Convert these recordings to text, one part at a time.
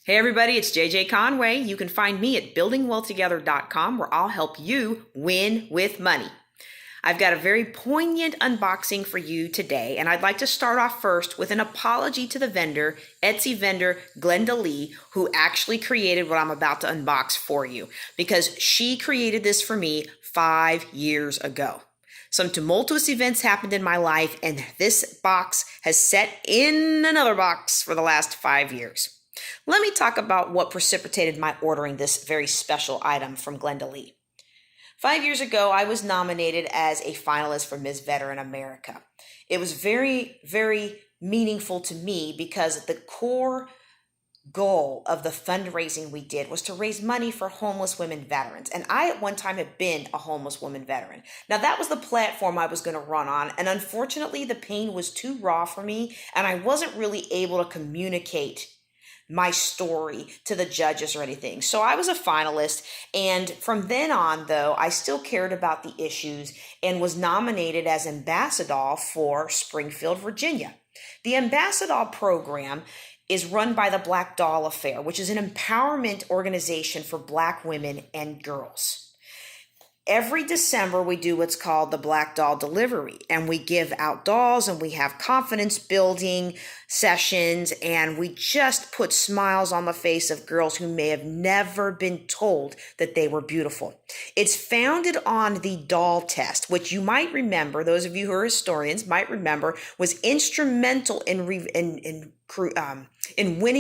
Hey everybody, it's JJ Conway. You can find me at buildingwealthtogether.com where I'll help you win with money. I've got a very poignant unboxing for you today, and I'd like to start off first with an apology to the vendor, Etsy vendor Glendalee, who actually created what I'm about to unbox for you, because she created this for me 5 years ago. Some tumultuous events happened in my life, and this box has sat in another box for the last 5 years. Let me talk about what precipitated my ordering this very special item from Glendalee. 5 years ago, I was nominated as a finalist for Miss Veteran America. It was very, very meaningful to me because the core goal of the fundraising we did was to raise money for homeless women veterans. And I at one time had been a homeless woman veteran. Now that was the platform I was going to run on. And unfortunately, the pain was too raw for me, and I wasn't really able to communicate my story to the judges or anything. So I was a finalist, and from then on, though, I still cared about the issues and was nominated as ambassador for Springfield, Virginia. The ambassador program is run by the Black Doll Affair, which is an empowerment organization for Black women and girls. Every December, we do what's called the Black Doll Delivery, and we give out dolls, and we have confidence building sessions, and we just put smiles on the face of girls who may have never been told that they were beautiful. It's founded on the doll test, which you might remember, those of you who are historians might remember, was instrumental in winning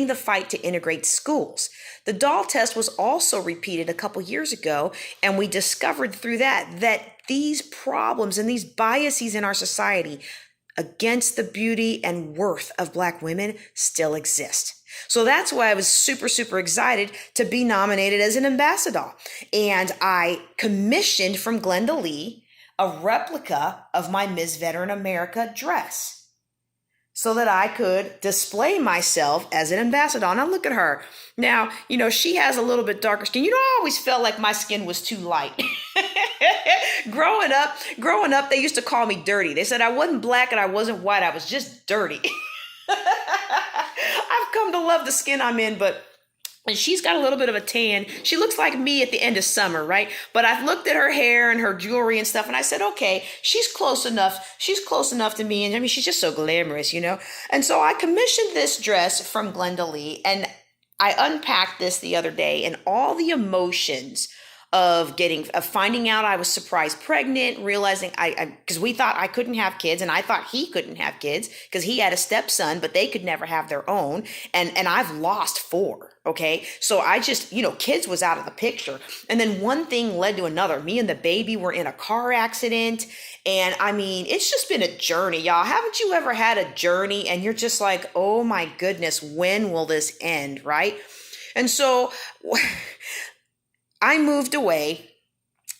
the fight to integrate schools. The doll test was also repeated a couple years ago, and we discovered through that these problems and these biases in our society against the beauty and worth of Black women still exist. So that's why I was super, super excited to be nominated as an ambassador. And I commissioned from Glendalee a replica of my Miss Veteran America dress, so that I could display myself as an ambassador. Now look at her. Now, she has a little bit darker skin. I always felt like my skin was too light. Growing up, they used to call me dirty. They said I wasn't black and I wasn't white. I was just dirty. I've come to love the skin I'm in, and she's got a little bit of a tan. She looks like me at the end of summer, right? But I've looked at her hair and her jewelry and stuff, and I said, okay, she's close enough. She's close enough to me. And I mean, she's just so glamorous, And so I commissioned this dress from Glendalee, and I unpacked this the other day, and all the emotions of finding out I was surprised pregnant, realizing because we thought I couldn't have kids, and I thought he couldn't have kids because he had a stepson, but they could never have their own. And I've lost 4. Okay. So I just, kids was out of the picture. And then one thing led to another. Me and the baby were in a car accident. And I mean, it's just been a journey, y'all. Haven't you ever had a journey and you're just like, oh my goodness, when will this end? Right. And so I moved away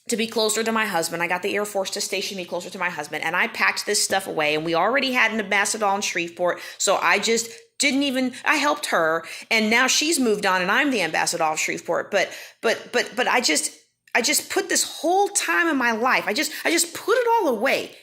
to be closer to my husband. I got the Air Force to station me closer to my husband, and I packed this stuff away, and we already had an ambassador in Shreveport. So I just I helped her, and now she's moved on and I'm the ambassador of Shreveport. But I just put this whole time in my life, I just put it all away.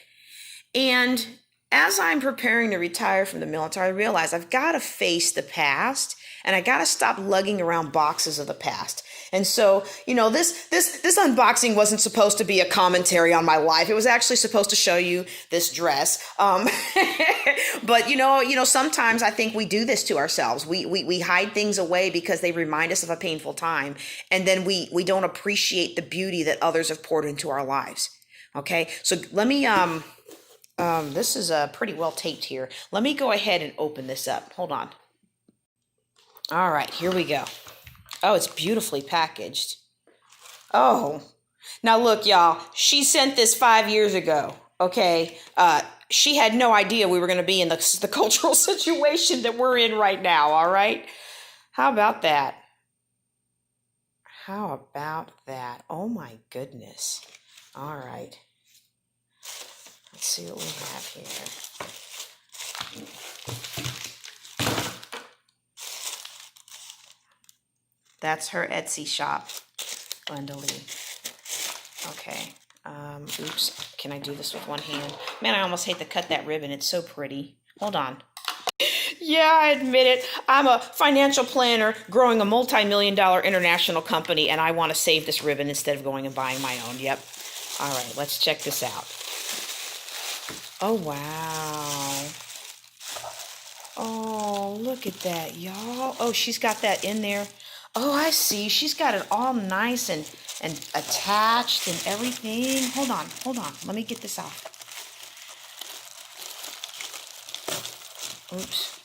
And as I'm preparing to retire from the military, I realized I've got to face the past, and I got to stop lugging around boxes of the past. And so, this unboxing wasn't supposed to be a commentary on my life. It was actually supposed to show you this dress. But sometimes I think we do this to ourselves. We hide things away because they remind us of a painful time. And then we don't appreciate the beauty that others have poured into our lives. Okay. So let me, this is pretty well taped here. Let me go ahead and open this up. Hold on. All right, here we go. Oh, it's beautifully packaged. Oh, now look, y'all, she sent this 5 years ago, okay? She had no idea we were going to be in the cultural situation that we're in right now, all right? How about that? Oh, my goodness. All right. Let's see what we have here. That's her Etsy shop, Glendalee. Okay. Oops. Can I do this with one hand? Man, I almost hate to cut that ribbon. It's so pretty. Hold on. Yeah, I admit it. I'm a financial planner growing a multi-million-dollar international company, and I want to save this ribbon instead of going and buying my own. Yep. All right, let's check this out. Oh, wow. Oh, look at that, y'all. Oh, she's got that in there. Oh, I see. She's got it all nice and attached and everything. Hold on. Let me get this off. Oops.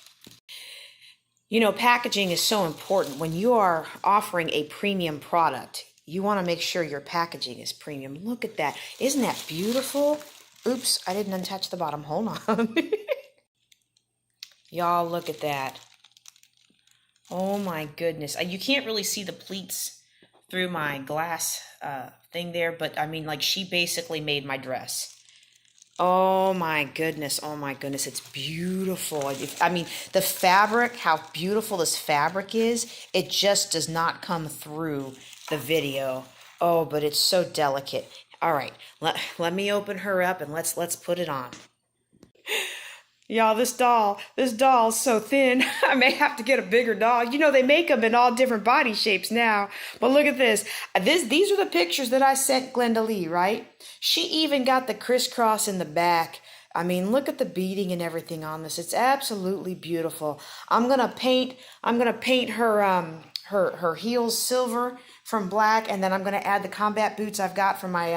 You know, packaging is so important. When you are offering a premium product, you want to make sure your packaging is premium. Look at that. Isn't that beautiful? Oops, I didn't untouch the bottom. Hold on. Y'all, look at that. Oh my goodness. You can't really see the pleats through my glass thing there, but I mean, like, she basically made my dress. Oh my goodness. It's beautiful. I mean, the fabric, how beautiful this fabric is, it just does not come through the video. Oh, but it's so delicate. All right, let me open her up and let's put it on. Y'all, this doll's so thin. I may have to get a bigger doll. You know, they make them in all different body shapes now. But look at this. These are the pictures that I sent Glendalee, right? She even got the crisscross in the back. I mean, look at the beading and everything on this. It's absolutely beautiful. I'm gonna paint her her heels silver from black, and then I'm gonna add the combat boots I've got from my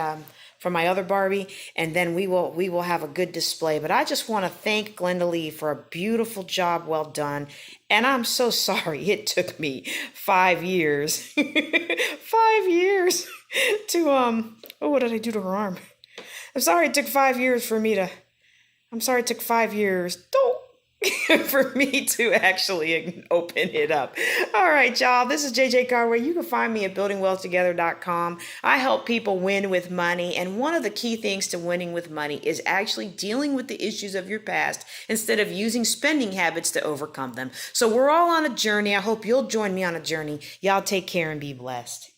other Barbie, and then we will have a good display. But I just want to thank Glendalee for a beautiful job well done. And I'm so sorry it took me 5 years. 5 years to oh, what did I do to her arm? I'm sorry it took 5 years for me to for me to actually open it up. All right, y'all. This is JJ Carway. You can find me at buildingwealthtogether.com. I help people win with money, and one of the key things to winning with money is actually dealing with the issues of your past instead of using spending habits to overcome them. So we're all on a journey. I hope you'll join me on a journey. Y'all take care and be blessed.